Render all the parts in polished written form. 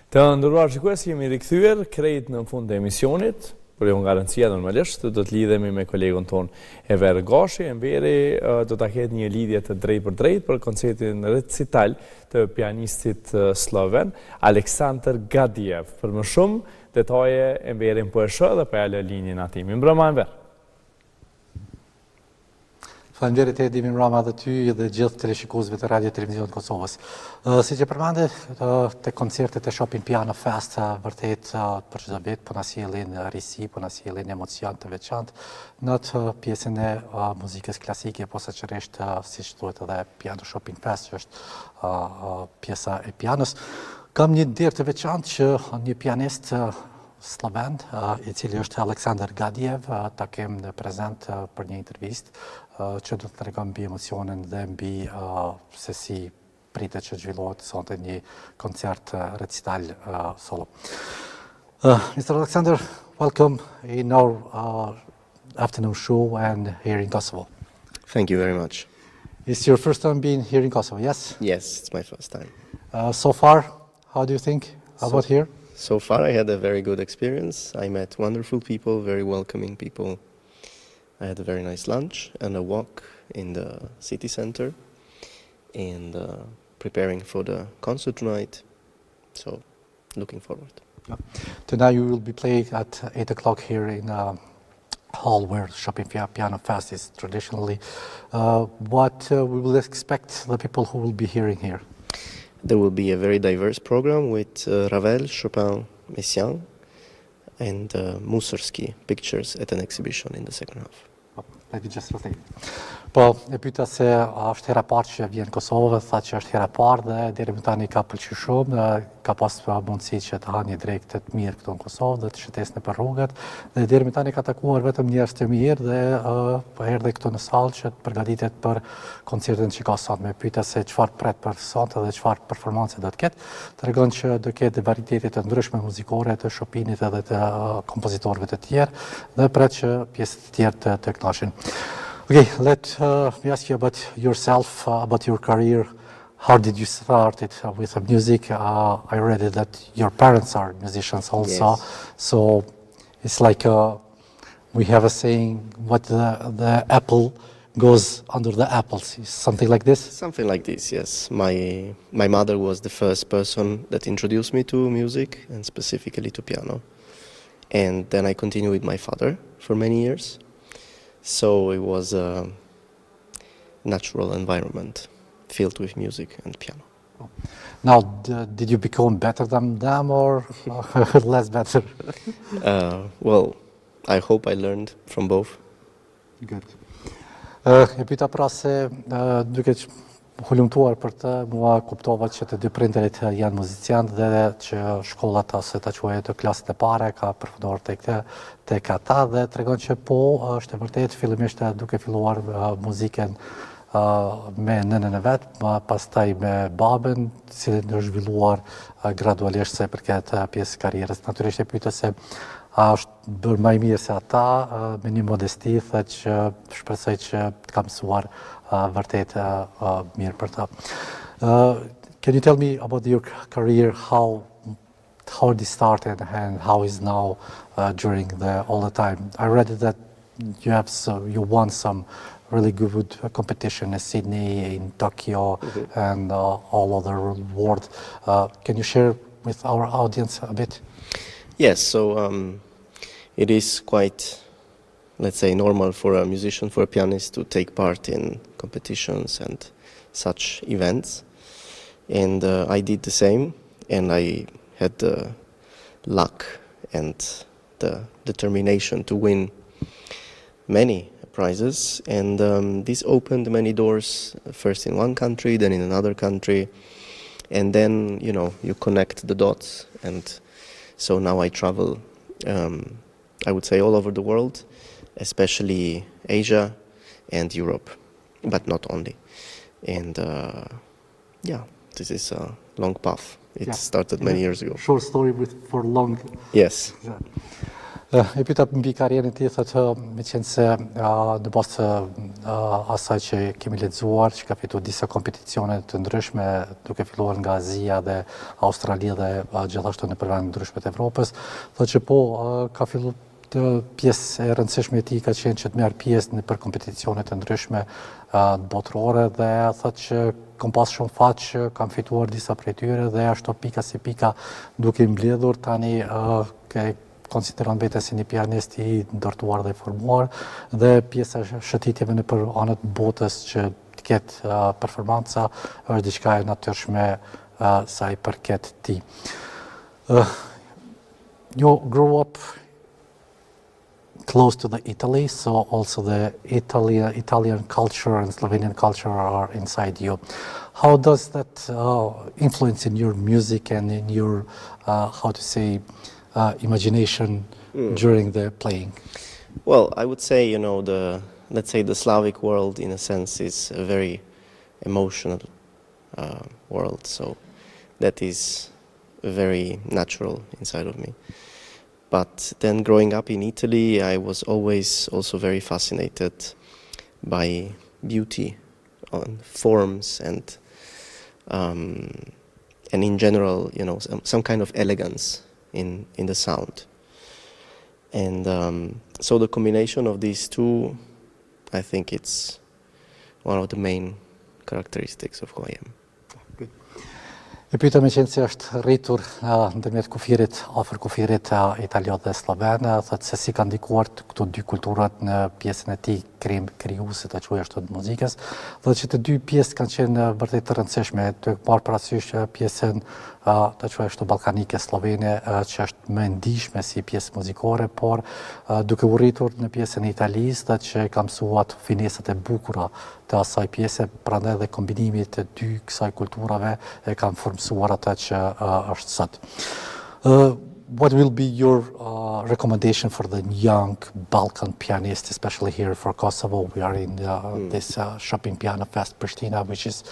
Të nderuar shikues, jemi rikthyer krejt në fund të emisionit. Por jo nga rëndësia normalisht, do të lidhemi me kolegun ton Ever Gashi. Emberi do ta ketë një lidhje të drejt për koncertin recital të pianistit slloven Aleksandr Gadijev. Për më shumë detaje Emberin po e shoh dhe po ja lë linjën atij. Mirëmbrëma Enver. Faleminderit Edi, mirëmbrëma edhe ty dhe gjithë teleshikuesve të Radio Televizionit Kosovës. Siç e përmendë, te koncertet e Shopping Piano Fest vërtet për çdo vit po na sjellin risi, po na sjellin emocion të veçantë në atë pjesën e muzikës klasike, posaçërisht siç thuhet edhe Piano Shopping Fest, që është pjesa e pianos. Kam një derë të veçantë që një pianist slloven, i cili është Aleksandr Gadijev, ta kem në prezent për një intervistë që do të tregon mbi emocionin dhe mbi se si pritet që zhvillohet sonte një koncert recital solo. Mr. Alexander, welcome in our afternoon show and here in Kosovo. Thank you very much. It's your first time being here in Kosovo, yes? Yes, it's my first time. So far, how do you think about here? So far I had a very good experience. I met wonderful people, very welcoming people. I had a very nice lunch and a walk in the city center and preparing for the concert tonight. So, looking forward. Tonight you will be playing at 8 o'clock here in a hall where Shopping Piano Fest is traditionally. What we will expect the people who will be hearing here? There will be a very diverse program with Ravel, Chopin, Messiaen and Mussorgsky pictures at an exhibition in the second half. Maybe just rotate. Po, e pyeta se është hera parë që vjen në Kosovë, tha që është hera parë dhe deri më tani ka pëlqyer shumë, ka pas mundësi që të hanë një drekë të mirë këtu në Kosovë dhe të shëtesë nëpër rrugët, dhe deri më tani ka takuar vetëm njerëz të mirë dhe po erdhi këtu në sallë që të përgatitet për koncertin që ka sot. Me pyeta se çfarë pret për sot dhe çfarë performance do të ketë, tregon që do ketë varietete të ndryshme muzikore të Chopinit edhe të kompozitorëve të tjerë dhe pret që pjesë të tjerë të kënaqen. Okay, let me ask you about yourself, about your career. How did you start it with music? I read it that your parents are musicians also, yes. So it's like we have a saying, what the apple goes under the apples, something like this? Something like this, yes. My mother was the first person that introduced me to music and specifically to piano. And then I continued with my father for many years. So it was a natural environment filled with music and piano. Now, did you become better than them or less better? Well, I hope I learned from both. Good. E pyeta pra se duke hulumtuar për të, mua kuptova që të dy prindërit janë muzicianë dhe që shkollat ose ta quajë të klasët e pare ka përfunduar tek ata dhe tregon që po është e vërtetë fillimisht duke filluar muzikën me nënën e vet, pastaj me babën, si është zhvilluar gradualisht sa i përket pjesës karrierës. Natyrisht e pyeta se a është bërë më mirë se ata, me një modesti, thë që shpresoj që të ka mësuar vërtet mirë për ta. Can you tell me about your career, how it started and how is now during all the time? I read that you won some really good competition in Sydney, in Tokyo, and all over the world. Can you share with our audience a bit? Yes, so it is quite, let's say, normal for a musician, for a pianist to take part in competitions and such events. And I did the same, and I had the luck and the determination to win many prizes. And this opened many doors, first in one country, then in another country. And then, you know, you connect the dots. And so now I travel, I would say, all over the world, especially Asia and Europe, but not only. And yeah, this is a long path. It started many years ago. Short story for long. Yes. E pyeta mbi karrierën ti, thotë me qenë se në bazë të asaj që kemi lexuar, që ka fituar disa kompeticione të ndryshme, duke filluar nga Azia dhe Australia dhe gjithashtu në vende ndryshme të Evropës, thotë që po ka filluar të pjesë e rëndësishme e tij ka qenë që të merr pjesë në për kompeticione të ndryshme botërore dhe thotë që kam pas shumë fat që kam fituar disa prej tyre dhe ashtu pika si pika duke mbledhur tani konsideron veten si një pianist i ndërtuar dhe i formuar dhe pjesa e shëtitjeve në për anët botës që të ketë performanca është diçka e natyrshme sa i përket tij. You grew up close to the Italy, so also the Italian culture and Slovenian culture are inside you. How does that influence in your music and in your, how to say, imagination during the playing? Well, I would say, let's say the Slavic world, in a sense, is a very emotional world. So that is very natural inside of me. But then growing up in Italy, I was always also very fascinated by beauty, on forms, and in general, some kind of elegance in the sound. And so the combination of these two, I think it's one of the main characteristics of who I am. E pyeta me qenë se është rritur ndërmjet kufirit, afër kufirit italian dhe sloven, thotë se si ka ndikuar këto dy kulturat në pjesën e tij krijuese ta quaj ashtu të muzikës, thotë që të dy pjesët kanë qenë vërtet të rëndësishme, të marrë parasysh pjesën ta quaj ashtu ballkanike slovene që është më e ndihshme si pjesë muzikore, por duke u rritur në pjesën e Italisë, thotë që ka mësuar finesat e bukura të asaj pjese, prandaj dhe kombinimi të dy kësaj kulturave e kanë formsuar atë që është sot. What will be your recommendation for the young Balkan pianist, especially here for Kosovo? We are in this Shopping Piano Fest Pristina, which is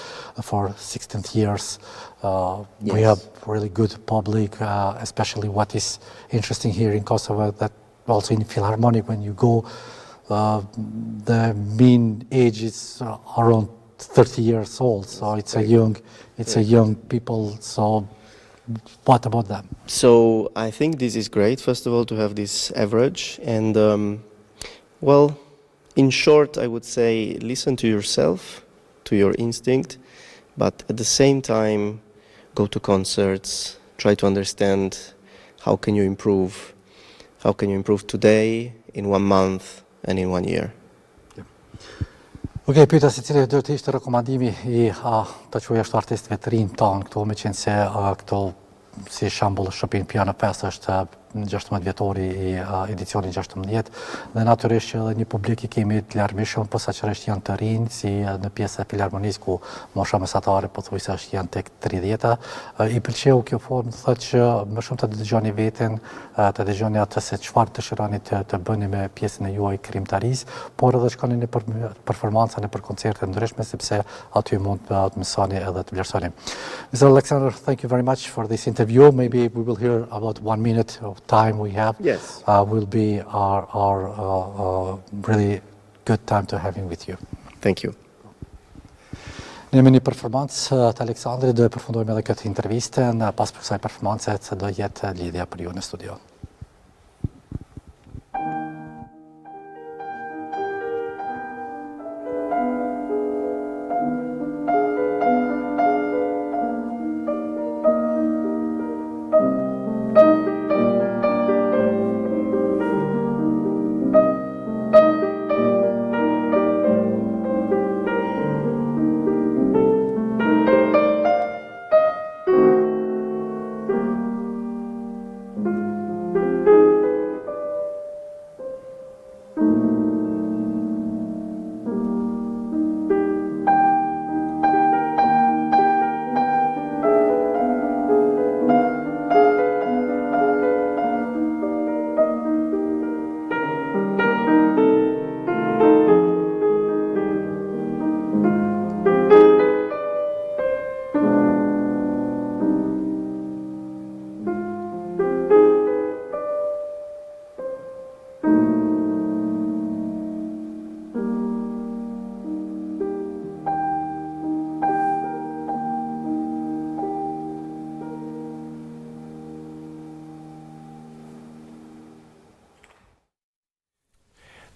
for 16th years. Yes. We have really good public, especially what is interesting here in Kosovo, that also in Philharmonic when you go, the mean age is around 30 years old, so it's a young people. So what about them? So I think this is great, first of all, to have this average. And, well, in short, I would say listen to yourself, to your instinct, but at the same time, go to concerts, try to understand how can you improve today, in 1 month, and in 1 year. Okej, pyeta se cili do të ishte rekomandimi i të quaj ashtu artistëve të rinj tonë këtu, me qenë se këto si shembull Shopping Piano Fest është 16 vjetori i edicioni 16 dhe natyrisht që edhe një publik i kemi të larmishëm, posaçërisht janë të rinj si në pjesën e filharmonisë ku mosha mesatare pothuajse janë tek 30-ta. I pëlqeu kjo formë, thotë që më shumë të dëgjoni veten, të dëgjoni atë se çfarë dëshironi të bëni me pjesën e juaj krijimtarisë, por edhe shkoni në performanca, në për koncerte ndryshme sepse aty mund të mësoni edhe të vlerësoni. Mr. Alexander, thank you very much for this interview. Maybe we will hear about 1 minute of time we have. Yes. Will be our really good time to having with you. Thank you. Ne jemi një performancë të Aleksandrit, do e përfundojmë edhe këtë interviste, në pas për kësaj performance që do jetë lidhja për ju në studio.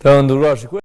Të nderuar shikues,